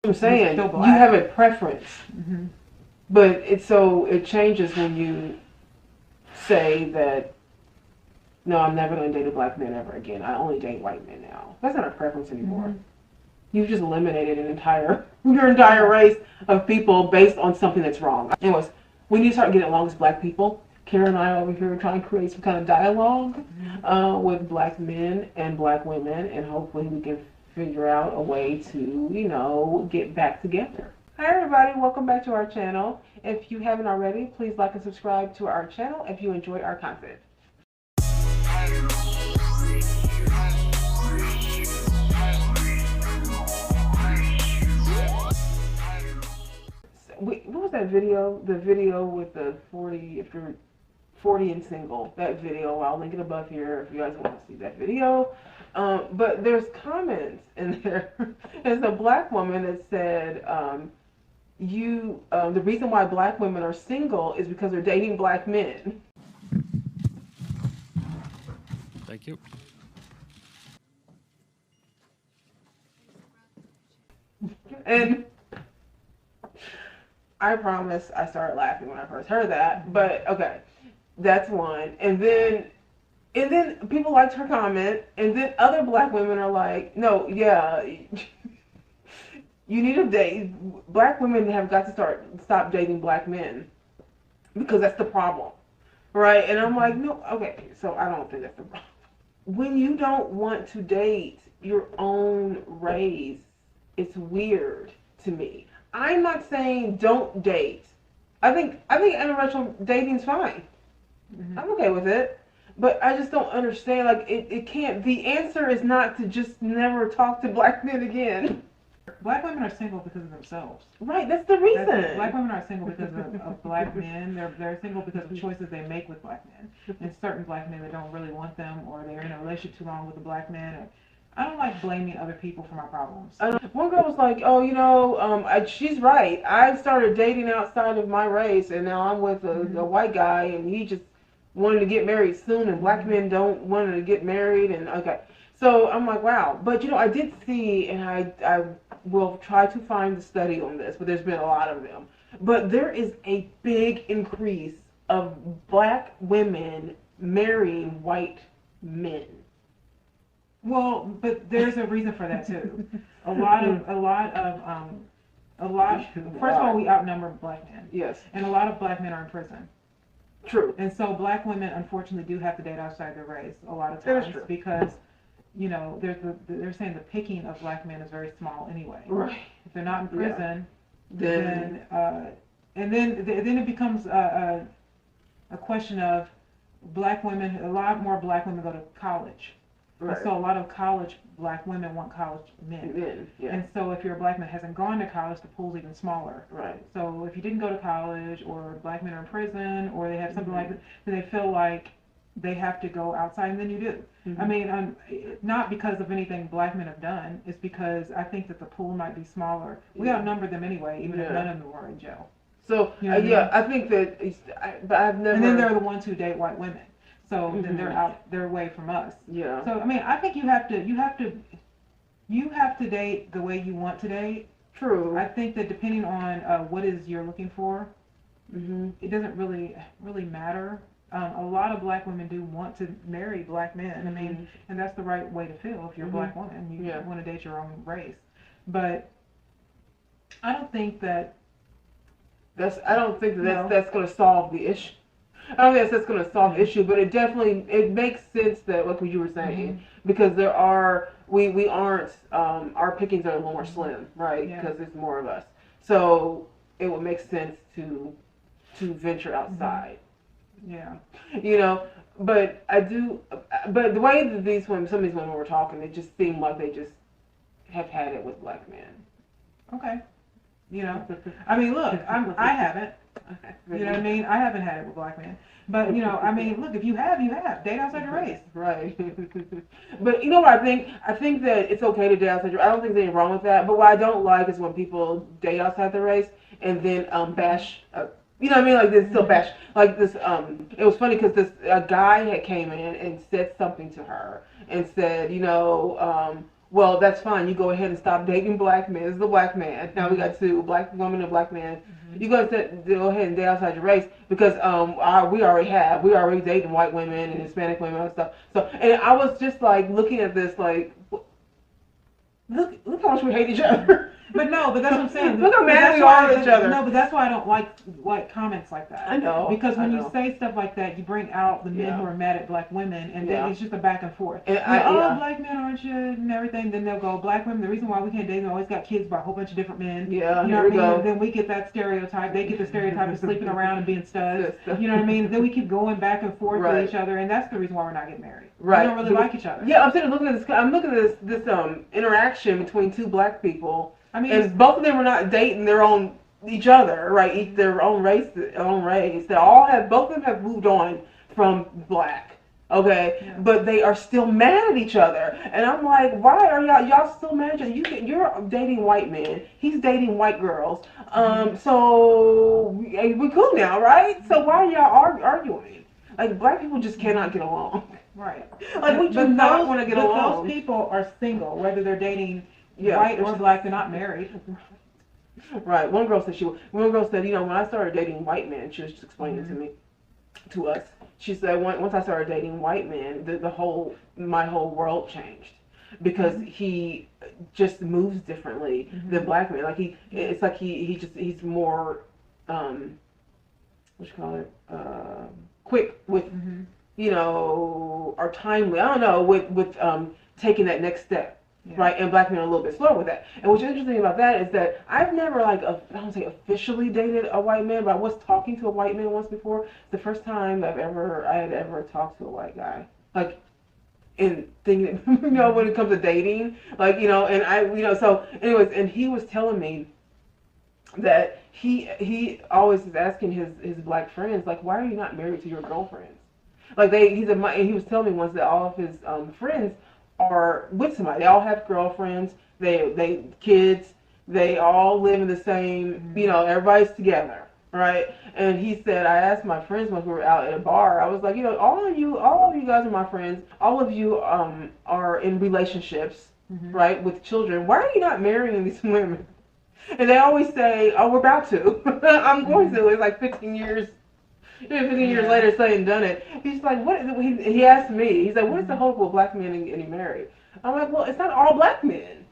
I'm saying you have a preference, but it changes when you say that no, I'm never going to date a black man ever again. I only date white men now. That's not a preference anymore. You've just eliminated your entire race of people based on something that's wrong. Anyways, we need to start getting along as black people. Kara and I over here are trying to create some kind of dialogue with black men and black women, and hopefully we can figure out a way to, get back together. Hi everybody, welcome back to our channel. If you haven't already, please like and subscribe to our channel if you enjoy our content. What was that video? The video with the 40, if you're 40 and single, that video. I'll link it above here if you guys want to see that video. But there's comments in there. There's a black woman that said, the reason why black women are single is because they're dating black men. Thank you. And I promise I started laughing when I first heard that, but okay, that's one. And then people liked her comment, and then other black women are like, no, yeah, you need to date. Black women have got to stop dating black men because that's the problem, right? And I'm like, no, okay, so I don't think that's the problem. When you don't want to date your own race, it's weird to me. I'm not saying don't date. I think interracial dating's fine. I'm okay with it. But I just don't understand, like, it can't, the answer is not to just never talk to black men again. Black women are single because of themselves. Right, that's the reason. Black women are single because of black men. They're single because of choices they make with black men. And certain black men that don't really want them, or they're in a relationship too long with a black man. I don't like blaming other people for my problems. One girl was like, oh, she's right. I started dating outside of my race, and now I'm with a white guy, and he just wanted to get married soon, and black men don't want to get married, and okay. So I'm like, wow. But, I did see, and I will try to find the study on this, but there's been a lot of them. But there is a big increase of black women marrying white men. Well, but there's a reason for that too. First of all, we outnumber black men. Yes. And a lot of black men are in prison. True. And so black women, unfortunately, do have to date outside their race a lot of times because, they're saying the picking of black men is very small anyway. Right. If they're not in prison, then it becomes a question of black women. A lot more black women go to college. Right. So a lot of college black women want college men. Yeah. And so if you're a black man that hasn't gone to college, the pool's even smaller. Right. So if you didn't go to college, or black men are in prison, or they have something like that, they feel like they have to go outside, and then you do. I mean, not because of anything black men have done. It's because I think that the pool might be smaller. We outnumber them anyway, even if none of them were in jail. So I think that, but I've never. And then they're the ones who date white women. So then they're away from us. Yeah. So I mean, I think you have to date the way you want to date. True. I think that depending on what is you're looking for, it doesn't really matter. A lot of black women do want to marry black men. I mean, and that's the right way to feel if you're a black woman. You want to date your own race. But I don't think that's going to solve the issue. I don't think that's going to solve the issue, but it makes sense that, like what you were saying, because our pickings are a little more slim, right? Because there's more of us. So it would make sense to venture outside. Yeah. But but the way that some of these women were talking, it just seemed like they just have had it with black men. Okay. I mean, look, I haven't. You know what I mean? I haven't had it with black men. But, I mean, look, if you have, you have. Date outside your race. Right. But you know what I think? I think that it's okay to date outside your race. I don't think there's anything wrong with that. But what I don't like is when people date outside their race and then bash, you know what I mean? Like this still bash. Like this, it was funny because a guy had came in and said something to her and said, well, that's fine. You go ahead and stop dating black men. This is the black man. Now we got two, black woman and black man. You go ahead and date outside your race because we already dating white women and Hispanic women and stuff. So, and I was just like looking at this like, look how much we hate each other. But that's what I'm saying. Look how mad we are at each other. No, but that's why I don't like comments like that. I know. Because when you say stuff like that, you bring out the men who are mad at black women, and then it's just a back and forth. And black men aren't shit and everything. Then they'll go, black women, the reason why we can't date them, always got kids by a whole bunch of different men. Yeah, you know what I mean? And then we get that stereotype. They get the stereotype of sleeping around and being studs. You know what I mean? Then we keep going back and forth with each other, and that's the reason why we're not getting married. Right. We don't really like each other. Yeah, I'm sitting looking at this. I'm looking at this interaction between two black people. I mean, and both of them were not dating each other, right? Their own race. They both of them have moved on from black, okay? Yeah. But they are still mad at each other, and I'm like, why are y'all still mad at each other? You're dating white men. He's dating white girls. So we're cool now, right? So why are y'all arguing? Like black people just cannot get along, right? Like we do not want to get along. Those people are single, whether they're dating. White or black, they're not married. Right. One girl said, when I started dating white men, she was just explaining to us. She said, once I started dating white men, my whole world changed because he just moves differently than black men. Like he's more, quick with, or timely. I don't know, with taking that next step. Yeah. Right, and black men are a little bit slower with that. And what's interesting about that is that I've never I don't say officially dated a white man, but I was talking to a white man once before. It's the first time I had ever talked to a white guy, like in thinking, when it comes to dating, and so anyways, and he was telling me that he always is asking his black friends, like, why are you not married to your girlfriends? Like he was telling me once that all of his friends are with somebody. They all have girlfriends. They kids. They all live in the same. Everybody's together, right? And he said, I asked my friends when we were out at a bar. I was like, all of you guys are my friends. All of you are in relationships, right, with children. Why are you not marrying these women? And they always say, oh, we're about to. I'm going to. It's like 15 years. 15 years later, saying done it. He's like, what? He asked me. He's like, what is the hope of black men getting married? I'm like, well, it's not all black men.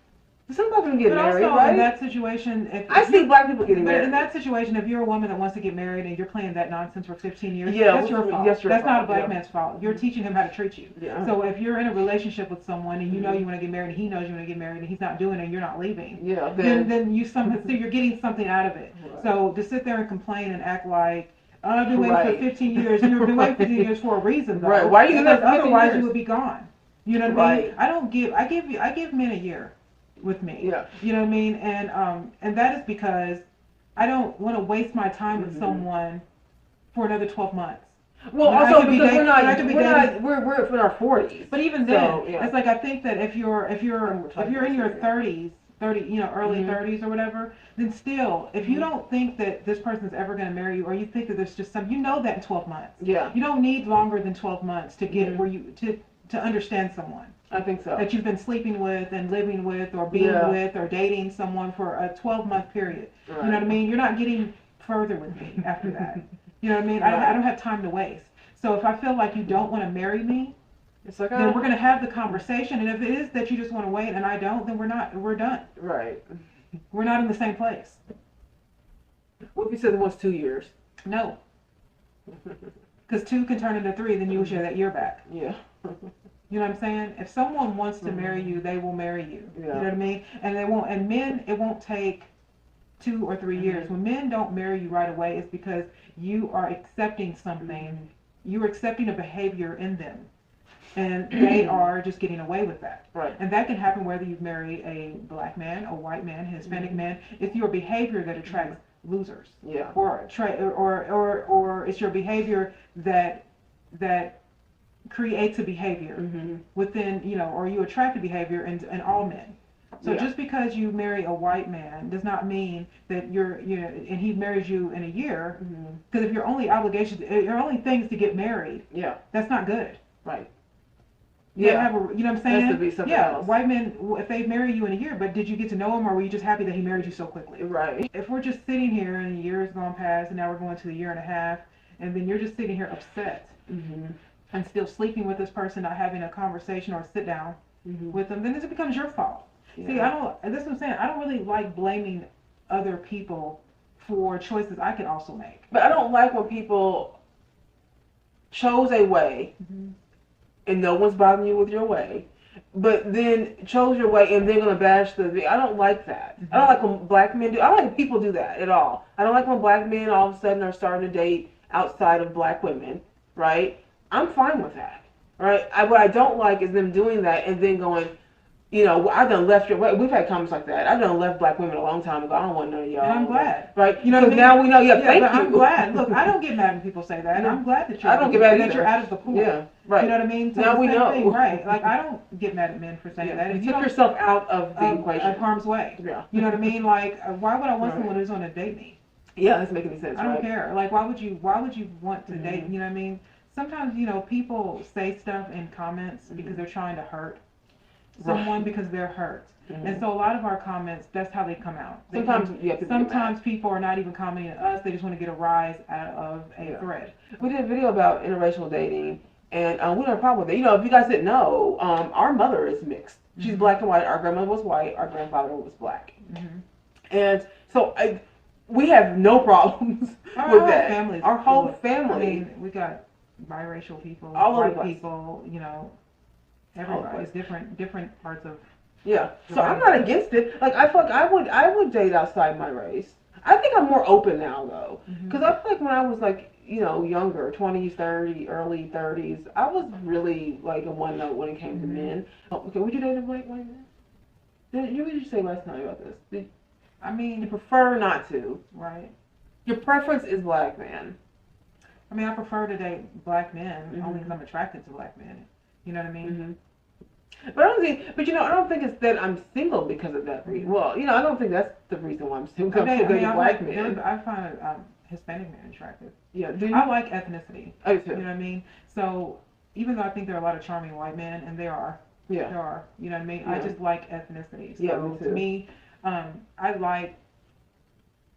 Some black men get married, also, right? In that situation, I see black people getting married. In that situation, if you're a woman that wants to get married and you're playing that nonsense for 15 years, yeah, that's your fault. That's not a black man's fault. You're teaching him how to treat you. Yeah. So if you're in a relationship with someone and you know you want to get married and he knows you want to get married and he's not doing it and you're not leaving, then you're getting something out of it. Right. So to sit there and complain and act like, I've been waiting for 15 years. You've been waiting for 15 years for a reason, though. Right. Why are you doing that for 15 otherwise years? You would be gone. You know what I mean? I give men a year with me. Yeah. You know what I mean? And that is because I don't want to waste my time with someone for another 12 months. Well, also because we're in our 40s. But even then, it's like I think that if you're in your 30s. Early 30s or whatever, then still, if you don't think that this person's ever going to marry you, or you think that there's just that in 12 months. Yeah. You don't need longer than 12 months to get where you to understand someone. I think so. That you've been sleeping with and living with or being with or dating someone for a 12-month period. Right. You know what I mean? You're not getting further with me after that. You know what I mean? Right. I don't have time to waste. So if I feel like you don't want to marry me, it's like, then we're going to have the conversation, and if it is that you just want to wait and I don't, then we're done. Right. We're not in the same place. What if you said it was 2 years? No. Because 2 can turn into 3, then you will share that year back. Yeah. You know what I'm saying? If someone wants to marry you, they will marry you. Yeah. You know what I mean? And men, it won't take 2 or 3 years. When men don't marry you right away, it's because you are accepting something. You're accepting a behavior in them. And they are just getting away with that. Right. And that can happen whether you've married a black man, a white man, Hispanic man. It's your behavior that attracts losers. Yeah. Or it's your behavior that creates a behavior within, or you attract a behavior in all men. So just because you marry a white man does not mean that and he marries you in a year. Because if your only thing is to get married, that's not good. Right. You have a, you know what I'm saying? Has to be something yeah, else. white men, if they marry you in a year, but did you get to know him, or were you just happy that he married you so quickly? Right. If we're just sitting here and a year has gone past, and now we're going to the year and a half, and then you're just sitting here upset and still sleeping with this person, not having a conversation or a sit down with them, then it becomes your fault. Yeah. See, that's what I'm saying. I don't really like blaming other people for choices I could also make. But I don't like when people chose a way and no one's bothering you with your way, but then chose your way and they're gonna bash the. I don't like that. I don't like when black men do. I don't like when people do that at all. I don't like when black men all of a sudden are starting to date outside of black women, right? I'm fine with that, right? What I don't like is them doing that and then going, you know, I done left your. We've had comments like that. I done left black women a long time ago. I don't want none of y'all. And I'm glad. Right? You know what I mean? Now we know. Yeah, thank but you. I'm glad. Look, I don't get mad when people say that. And I'm glad that you're. I don't get mad that either. you're out of the pool. Yeah, right. You know what I mean? So now we same know. thing, right? Like I don't get mad at men for saying that. You took yourself out of the equation. Of harm's way. Yeah. You know what I mean? Like, why would I want someone who's going to date me? Yeah, that's making any sense. I don't care. Like, why would you want to date? You know what I mean? Sometimes, you know, people say stuff in comments because they're trying to hurt someone because they're hurt. And so a lot of our comments, that's how they come out. Sometimes people are not even commenting on us. They just want to get a rise out of a thread. We did a video about interracial dating, and we don't have a problem with it. You know, if you guys didn't know, our mother is mixed. She's black and white. Our grandmother was white. Our grandfather was black. And so we have no problems with that. Our whole family. I mean, we got biracial people, all white people, you know, everybody's different parts of. Yeah, so I'm not against it. Like I feel like I would date outside my race. I think I'm more open now though, because I feel like when I was like, you know, younger, 20s, 30s, early 30s, I was really like a one note when it came to men. Oh, okay, would you date a white man? What did you say last night about this? I mean, you prefer not to, right? Your preference is black man. I mean, I prefer to date black men only because I'm attracted to black men. You know what I mean? But I don't think, you know, I don't think it's that I'm single because of that reason. Well, you know, I don't think that's the reason why I'm single. I mean, black men. I find Hispanic men attractive. Yeah, I like ethnicity. I do too. You know what I mean? So even though I think there are a lot of charming white men, and there are, you know what I mean? I just like ethnicity. So to me, I like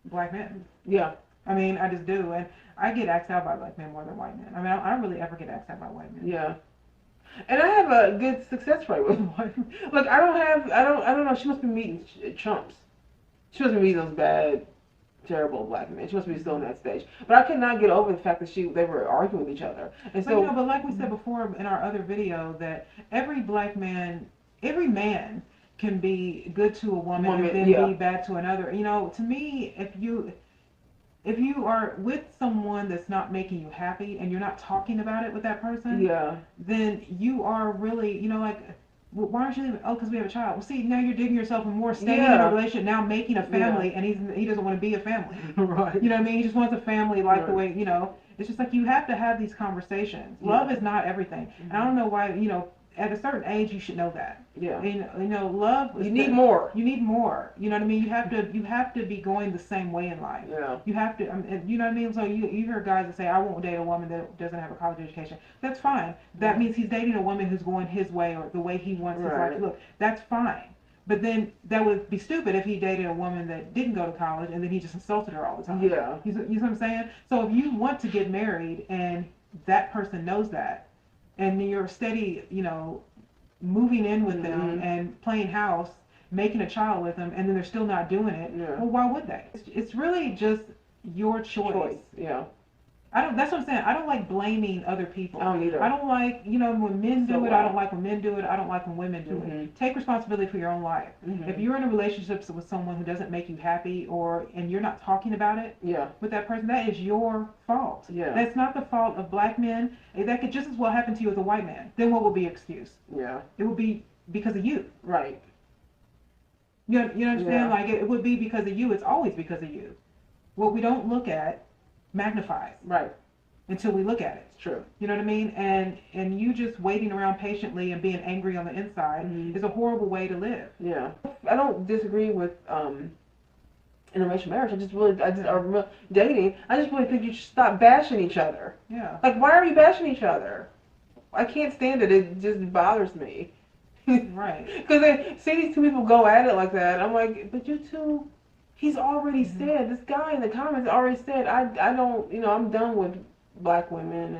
black men. Yeah. I mean, I just do, and I get asked out by black men more than white men. I mean, I don't really ever get asked out by white men. Yeah. And I have a good success rate with white. Like I don't know. She must be meeting chumps. She must be meeting those bad, terrible black men. She must be still in that stage. But I could not get over the fact that they were arguing with each other. And so, you know, but like we said before in our other video, that every man can be good to a woman and then be bad to another. You know, to me, if you are with someone that's not making you happy and you're not talking about it with that person, then you are really, you know, like, why aren't you leaving? Oh, because we have a child. Well, see, now you're digging yourself in more, staying in a relationship, now making a family, and he doesn't want to be a family. Right. You know what I mean? He just wants a family like the way, you know, it's just like you have to have these conversations. Love is not everything. And I don't know why, you know, at a certain age you should know that. Yeah. And, you know, love. You need more. You need more. You know what I mean? You have to be going the same way in life. Yeah. You have to. You know what I mean? So you hear guys that say, "I won't date a woman that doesn't have a college education." That's fine. That means he's dating a woman who's going his way or the way he wants his life to look. That's fine. But then that would be stupid if he dated a woman that didn't go to college and then he just insulted her all the time. Yeah. You know what I'm saying? So if you want to get married and that person knows that, and you're steady, you know, moving in with them and playing house, making a child with them, and then they're still not doing it, well, why would they? It's really just your choice. Yeah. That's what I'm saying. I don't like blaming other people. I don't either. I don't like, you know, when men do it. I don't like when men do it. I don't like when women do it. Take responsibility for your own life. If you're in a relationship with someone who doesn't make you happy, and you're not talking about it with that person, that is your fault. Yeah. That's not the fault of black men. That could just as well happen to you as a white man. Then what would be excuse? Yeah. It would be because of you. Right. You understand? Yeah. Like it would be because of you. It's always because of you. What we don't look at magnifies. Right. Until we look at it. It's true. You know what I mean? And you just waiting around patiently and being angry on the inside is a horrible way to live. Yeah. I don't disagree with interracial marriage. Or dating. I just really think you should stop bashing each other. Yeah. Like, why are you bashing each other? I can't stand it. It just bothers me. Right. Because I see these two people go at it like that. I'm like, but you two, he's already said, this guy in the comments already said, I don't, I'm done with black women,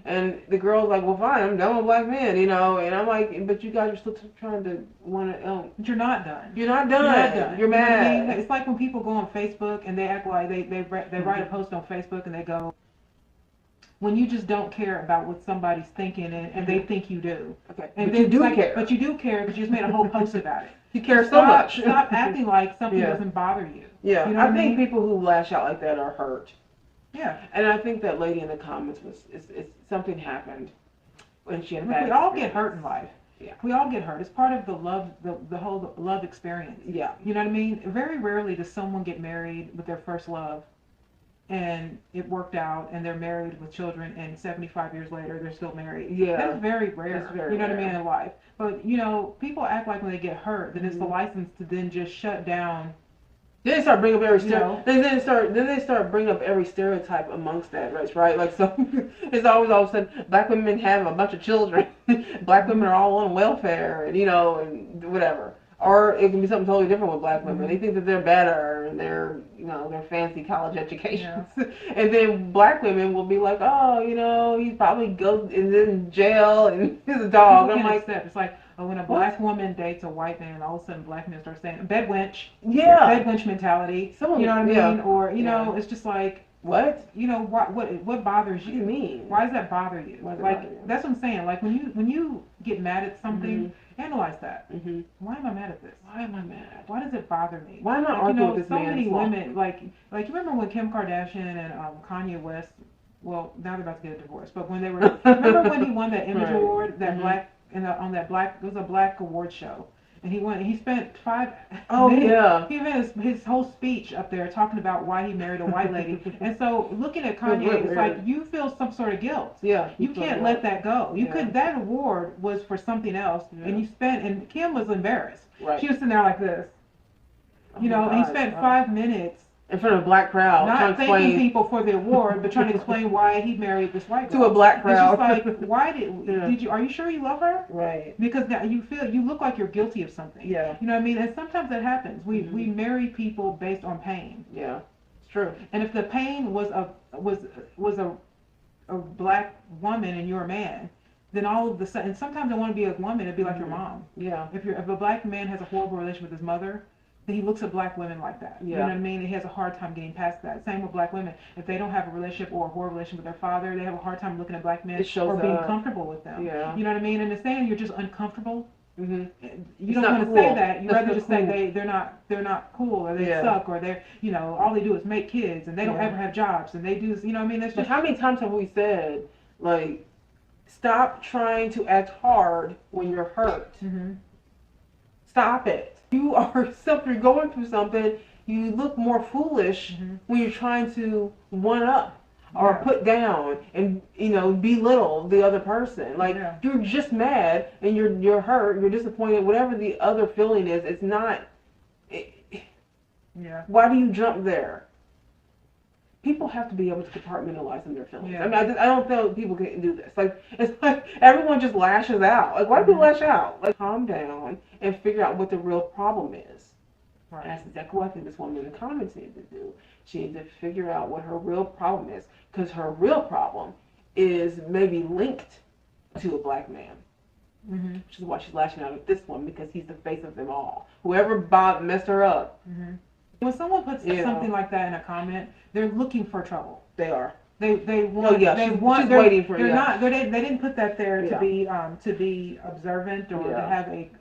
and the girl's like, well, fine, I'm done with black men, and I'm like, but you guys are still trying to want to, But you're not done. You're not done. You're not done. You're mad. You know what I mean? It's like when people go on Facebook and they act like they write a post on Facebook and they go, when you just don't care about what somebody's thinking and they think you do. Okay. And but you do like, care. But you do care because you just made a whole post about it. You care so much. Stop acting like something Yeah. doesn't bother you. Yeah. You know I think people who lash out like that are hurt. Yeah. And I think that lady in the comments it's something happened when she had a bad We all experience. get hurt in life. Yeah. We all get hurt. It's part of the whole love experience. Yeah. You know what I mean? Very rarely does someone get married with their first love and it worked out and they're married with children and 75 years later they're still married. Yeah. That's very rare. That's very you know what I rare. mean, in life. But people act like when they get hurt then it's the license to then just shut down. Then they start bringing up every You know? then they start bringing up every stereotype amongst that race, right? Like, so it's always all of a sudden black women have a bunch of children, black women are all on welfare, and and whatever. Or it can be something totally different with black women. They think that they're better and they're their fancy college educations, and then black women will be like, oh, he's probably in jail and he's a dog. People I'm can't like, accept. It's like when a black woman dates a white man, all of a sudden black men start saying bed wench. yeah, Bed wench mentality. You know what I mean? Yeah. Or it's just like what? What bothers What do you mean? Why does that bother you? Why does it Like bother you? that's what I'm saying. Like when you get mad at something, analyze that. Mm-hmm. Why am I mad at this? Why am I mad? Why does it bother me? Why am I arguing with this so man? many women like you remember when Kim Kardashian and Kanye West, well now they're about to get a divorce, but when they were remember when he won that Image Right. Award, that black on that black, it was a black award show, and he spent 5 Oh minutes, yeah. he had his whole speech up there talking about why he married a white lady. And so looking at Kanye, it's like you feel some sort of guilt. Yeah. You can't let that go. You Yeah. could, that award was for something else, Yeah. and Kim was embarrassed. Right. She was sitting there like this. Oh And he my spent God. 5 minutes in front of a black crowd trying not to thanking explain people for the award, but trying to explain why he married this white girl. to a black crowd. It's just like, why did you? Are you sure you love her? Right. Because now you look like you're guilty of something. Yeah. You know what I mean? And sometimes that happens. We marry people based on pain. Yeah. It's true. And if the pain was a black woman and you're a man, then all of the sudden, and sometimes I want to be a woman, it'd be like your mom. Yeah. If a black man has a horrible relationship with his mother, then he looks at black women like that. Yeah. You know what I mean? He has a hard time getting past that. Same with black women. If they don't have a relationship or a horrible relationship with their father, they have a hard time looking at black men It shows or being up. comfortable with them. Yeah. You know what I mean? And it's saying you're just uncomfortable. Mm-hmm. You It's don't not want to cool. say that. You That's rather not just cool. say they're not cool, or they Yeah. suck, or they're all they do is make kids and they don't Yeah. ever have jobs and they do what I mean? That's But just how many times have we said, like, stop trying to act hard when you're hurt? mm-hmm. Stop it. You're going through something. You look more foolish when you're trying to one up or Yeah. put down and belittle the other person. Like you're just mad and you're hurt, you're disappointed, whatever the other feeling is. It's not. Yeah. Why do you jump there? People have to be able to compartmentalize in their feelings. Yeah. I mean, I don't think people can do this. Like, it's like everyone just lashes out. Like, why do people lash out? Like, calm down and figure out what the real problem is. Right. And that's exactly what I think this woman in the comments needs to do. She needs to figure out what her real problem is. Because her real problem is maybe linked to a black man. Mm-hmm. Which is why she's lashing out at this one, because he's the face of them all. Whoever messed her up. Mm-hmm. When someone puts something like that in a comment, they're looking for trouble. They are. They want. Oh yeah, they she's want. waiting for. They're Yeah. not. They didn't put that there Yeah. to be observant or to have a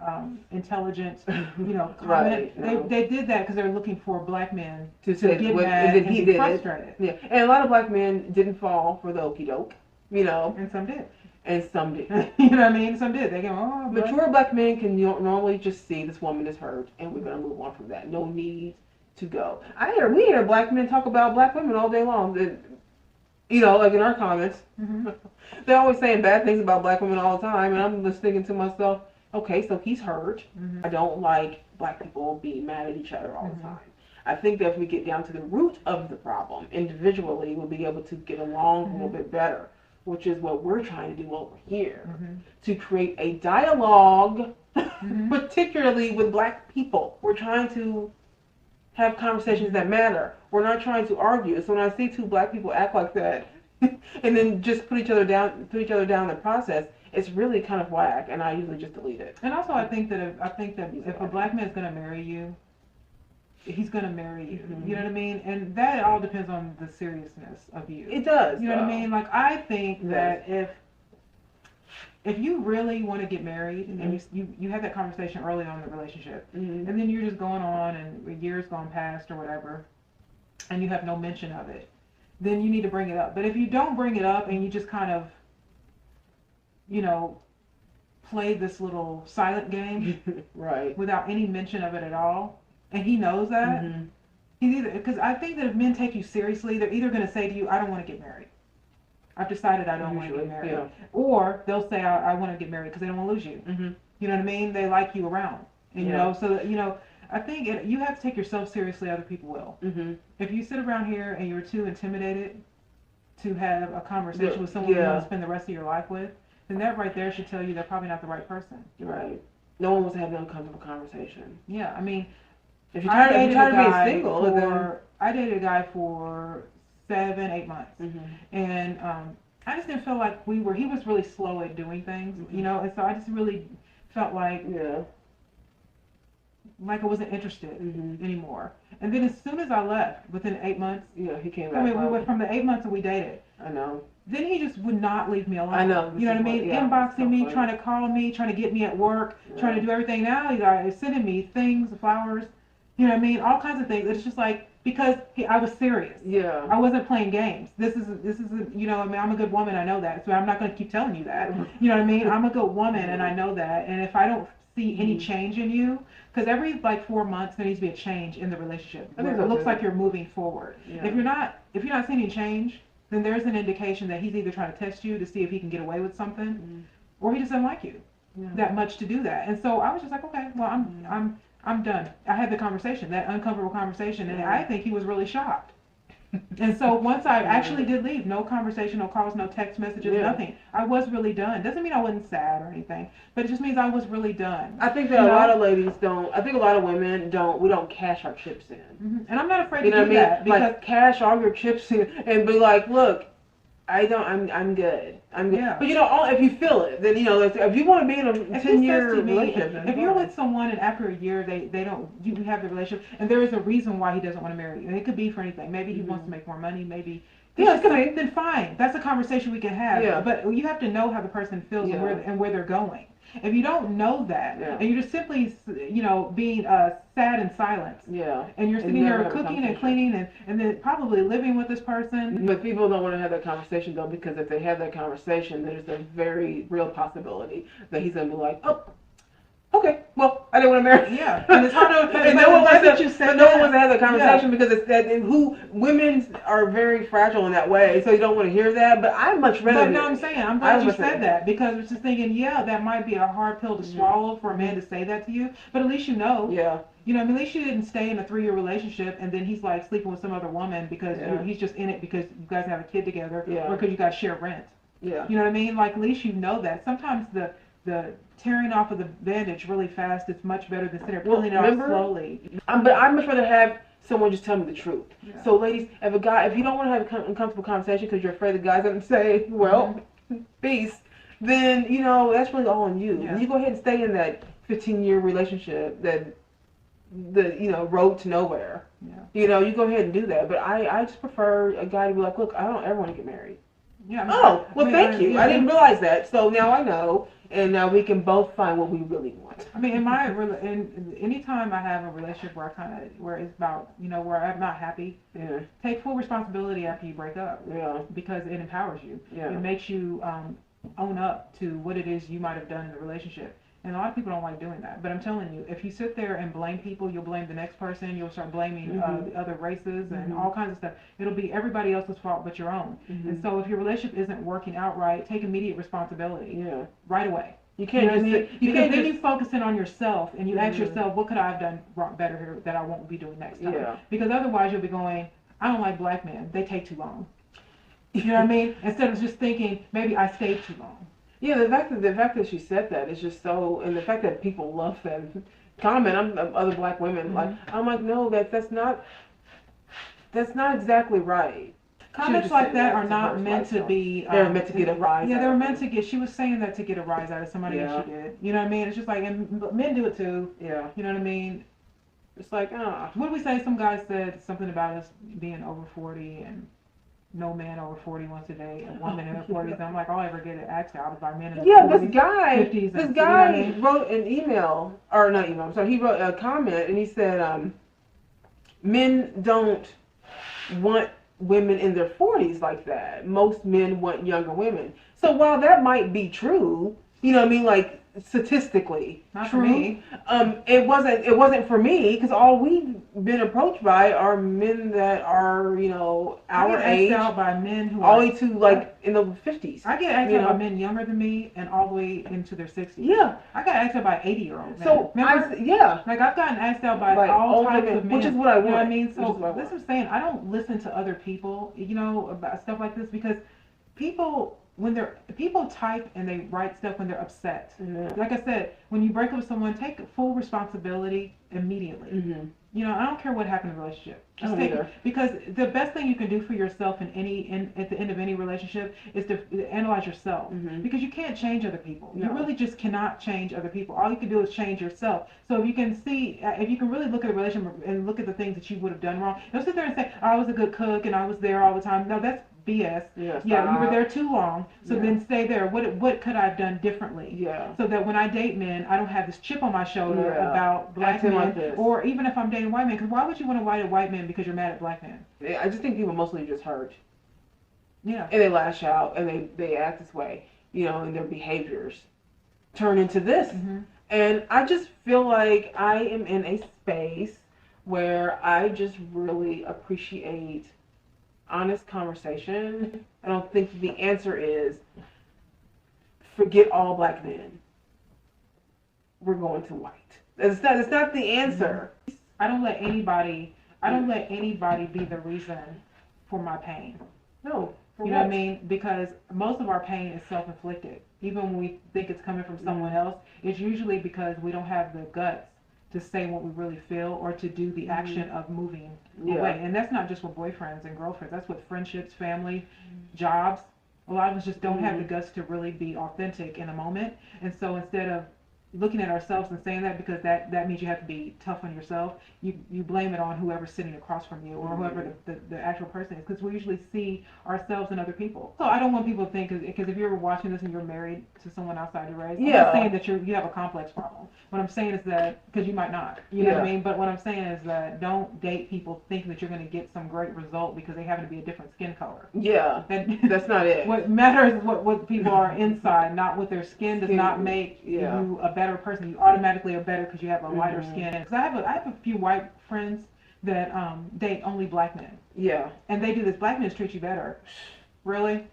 intelligent comment. Right, no. They did that because they're looking for black men to say get what, mad and then and he be did frustrated. it. Yeah, and a lot of black men didn't fall for the okie doke, And some did. and some did. You know what I mean? Some did. They go, oh. Mature black men can normally just see this woman is hurt, and we're gonna move on from that. No need to go. We hear black men talk about black women all day long. Like in our comments, they're always saying bad things about black women all the time, and I'm just thinking to myself, okay, so he's hurt. I don't like black people being mad at each other all the time. I think that if we get down to the root of the problem individually, we'll be able to get along a little bit better. which is what we're trying to do over here, Mm-hmm. to create a dialogue, Mm-hmm. particularly with black people. We're trying to have conversations that matter. We're not trying to argue. So when I see two black people act like that, and then just put each other down in the process, it's really kind of whack, and I usually just delete it. And also, I think that if a black man is going to marry you, he's going to marry you. Mm-hmm. You know what I mean? And that all depends on the seriousness of you. It does. You know what I mean? Like, I think that if you really want to get married, Mm-hmm. and you had that conversation early on in the relationship, Mm-hmm. and then you're just going on and years gone past or whatever, and you have no mention of it, then you need to bring it up. But if you don't bring it up and you just kind of, play this little silent game Right. without any mention of it at all, and he knows that, Mm-hmm. he's either, because I think that if men take you seriously, they're either going to say to you, I don't want to get married. I've decided I don't want to get married. Yeah. Or they'll say, I want to get married because they don't want to lose you. Mm-hmm. You know what I mean? They like you around. And, so, I think you have to take yourself seriously, other people will. Mm-hmm. If you sit around here and you're too intimidated to have a conversation with someone you want to spend the rest of your life with, then that right there should tell you they're probably not the right person. Right. No one wants to have an uncomfortable conversation. Yeah, I mean, If you're tired of being single, I dated a guy for 7-8 months, mm-hmm. and I just didn't feel like he was really slow at doing things, Mm-hmm. And so I just really felt like Yeah. I wasn't interested Mm-hmm. anymore. And then as soon as I left, within 8 months, Yeah, he came back. I mean, we went from the 8 months that we dated. I know. Then he just would not leave me alone. I know. You know what I mean? Yeah, Inboxing so me, funny. trying to call me, trying to get me at work, Yeah. trying to do everything. Now he's sending me things, flowers, you know what I mean? All kinds of things. It's just like, because I was serious. Yeah. I wasn't playing games. This is I mean, I'm a good woman, I know that. So I'm not going to keep telling you that. You know what I mean? I'm a good woman, and I know that. And if I don't see any change in you, because every 4 months there needs to be a change in the relationship. I think Where it so, looks too. like you're moving forward. Yeah. If you're not seeing any change, then there's an indication that he's either trying to test you to see if he can get away with something, Mm-hmm. or he just doesn't like you that much to do that. And so I was just like, okay, well, I'm done. I had the conversation, that uncomfortable conversation, and I think he was really shocked. And so once I actually did leave, no conversation, no calls, no text messages, nothing. I was really done. Doesn't mean I wasn't sad or anything, but it just means I was really done. I think that a lot of ladies don't. I think a lot of women don't. We don't cash our chips in. Mm-hmm. And I'm not afraid You to know do what I mean? that because Like cash all your chips in and be like, look, I'm good. I'm good. Yeah. But if you feel it, then if you want to be in a if 10-year he says to me, relationship, then if you're fine. with someone and after a year you have the relationship, and there is a reason why he doesn't want to marry you, and it could be for anything. Maybe he wants to make more money. Maybe Yeah, it could be. then fine. That's a conversation we can have. Yeah. But you have to know how the person feels Yeah. and where they're going. If you don't know that, Yeah. and you're just simply being sad in silence, Yeah. and you're And sitting never there have a cooking and conversation. cleaning and then probably living with this person. But people don't want to have that conversation though, because if they have that conversation, there's a very real possibility that he's gonna be like, oh, okay, well, I didn't want to marry. Yeah, and it's hard to. And no one wants that you to. said But no one that. wants to have that conversation because it's that. And women are very fragile in that way, so you don't want to hear that. But I much rather. But no, I'm saying, I'm glad you said that, because I was just thinking, that might be a hard pill to swallow for a man to say that to you, but at least you know. Yeah. At least you didn't stay in a 3-year relationship and then he's like sleeping with some other woman because he's just in it because you guys have a kid together or because you guys share rent. Yeah. You know what I mean? Like, at least you know that. Sometimes the tearing off of the bandage really fast is much better than sitting there pulling it off slowly. But I'd much rather have someone just tell me the truth. Yeah. So, ladies, if you don't want to have an uncomfortable conversation because you're afraid the guy's going to say, well, peace, then, that's really all on you. Yeah. You go ahead and stay in that 15-year relationship that road to nowhere. Yeah. You go ahead and do that. But I just prefer a guy to be like, look, I don't ever want to get married. Yeah. Thank you. I didn't realize that. So now I know, and now we can both find what we really want. I mean, anytime I have a relationship where it's about, where I'm not happy, take full responsibility after you break up. Yeah. Because it empowers you. Yeah. It makes you own up to what it is you might have done in the relationship. And a lot of people don't like doing that. But I'm telling you, if you sit there and blame people, you'll blame the next person, you'll start blaming the other races and all kinds of stuff. It'll be everybody else's fault but your own. And so if your relationship isn't working out right, take immediate responsibility right away. You can't Because then you focus in on yourself and you ask yourself, what could I have done better here that I won't be doing next time? Yeah. Because otherwise you'll be going, I don't like black men. They take too long. You know what I mean? Instead of just thinking, maybe I stayed too long. Yeah, the fact that she said that is just so, and the fact that people love that comment. Other black women like, I'm like, no, that's not exactly right. Comments like that are not meant to be. They're meant to get a rise. Yeah, they were meant to get. She was saying that to get a rise out of somebody, Yeah. and she did. You know what I mean? It's just like, and men do it too. Yeah. You know what I mean? It's like, What did we say? Some guy said something about us being over 40 and no man over 40 wants to date a woman in her 40s. And I'm like, all I ever get it asked out by men in their 40s, this guy 50s. This and, guy you know what I mean? wrote an email, or not email. I'm sorry. He wrote a comment, and he said, men don't want women in their 40s like that. Most men want younger women. So while that might be true, you know what I mean, like statistically Not true, for me. it wasn't for me, because all we've been approached by are men that are, you know, our age, out by men who all are, the way to like in the 50s. I get asked you out know? by men younger than me and all the way into their 60s. Yeah. I got asked out by 80-year-olds. So yeah. Like I've gotten asked out by Like all older types men, of men, which is what I want. You know what I mean? So Which is what I this want. is saying I don't listen to other people, you know, about stuff like this, because people type and they write stuff when they're upset. Mhm. Like I said, when you break up with someone, take full responsibility immediately. Mm-hmm. You know, I don't care what happened in the relationship. Just I don't take either. it, because the best thing you can do for yourself at the end of any relationship is to analyze yourself. Mhm. Because you can't change other people. No. You really just cannot change other people. All you can do is change yourself. So if you can really look at the relationship and look at the things that you would have done wrong, don't sit there and say, oh, I was a good cook and I was there all the time. No, that's BS. Yeah, Yeah, you were there too long. So Yeah. then stay there. What could I have done differently? Yeah. So that when I date men, I don't have this chip on my shoulder Yeah. about black Acting men, like this. or even if I'm dating white men. Because why would you want to date a white man because you're mad at black men? I just think people mostly just hurt. Yeah. And they lash out and they act this way, you know, and their behaviors turn into this. Mm-hmm. And I just feel like I am in a space where I just really appreciate honest conversation. I don't think the answer is forget all black men. We're going to white. It's not the answer. I don't let anybody be the reason for my pain. No. You know what I mean? Because most of our pain is self-inflicted. Even when we think it's coming from someone else, it's usually because we don't have the guts to say what we really feel or to do the action of moving away. And that's not just with boyfriends and girlfriends. That's with friendships, family, jobs. A lot of us just don't have the guts to really be authentic in a moment. And so instead of looking at ourselves and saying that, because that means you have to be tough on yourself, you blame it on whoever's sitting across from you or whoever the actual person is, because we usually see ourselves in other people. So I don't want people to think, because if you're watching this and you're married to someone outside your race, I'm not saying that you have a complex problem. What I'm saying is that, because you might not, you know what I mean? But what I'm saying is that don't date people thinking that you're going to get some great result because they happen to be a different skin color. Yeah, that's not it. What matters is what people are inside, not what their skin does not make you a better person. You automatically are better because you have a lighter skin. Because I have a few white friends that date only black men. Yeah. And they do this. Black men treat you better. Really?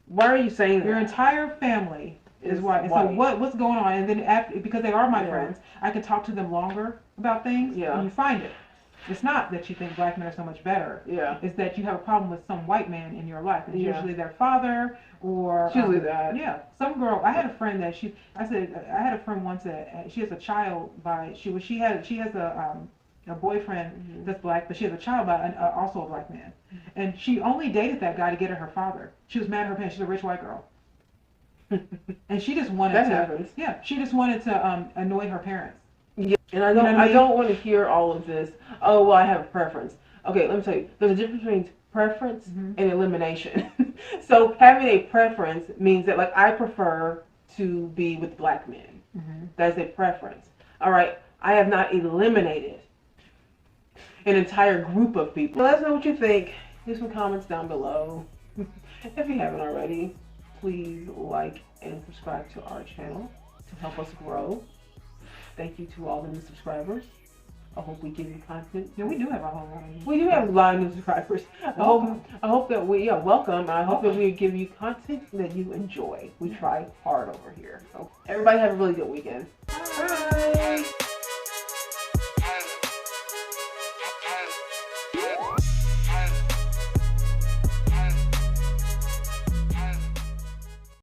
Why are you saying that? Your entire family is white. And so what's going on? And then because they are my friends, I can talk to them longer about things. Yeah. And you find it. It's not that you think black men are so much better. Yeah. It's that you have a problem with some white man in your life. It's usually their father or... It's usually that. Yeah. Some girl... I had a friend that I had a friend once that she has a child by... She has a boyfriend that's black, but she has a child by also a black man. And she only dated that guy to get her father. She was mad at her parents. She's a rich white girl. And she just wanted that happens. Yeah. She just wanted to annoy her parents. Yeah, and I don't want to hear all of this. Oh, well, I have a preference. Okay, let me tell you. There's a difference between preference and elimination. So having a preference means that, like, I prefer to be with black men. That's a preference. All right, I have not eliminated an entire group of people. Let us know what you think. Leave some comments down below. If you haven't already, please like and subscribe to our channel to help us grow. Thank you to all the new subscribers. I hope we give you content. Yeah, we do have a whole lot of new. We do have a lot of new subscribers. I hope that welcome. I hope that we give you content that you enjoy. We try hard over here. So everybody have a really good weekend. Bye.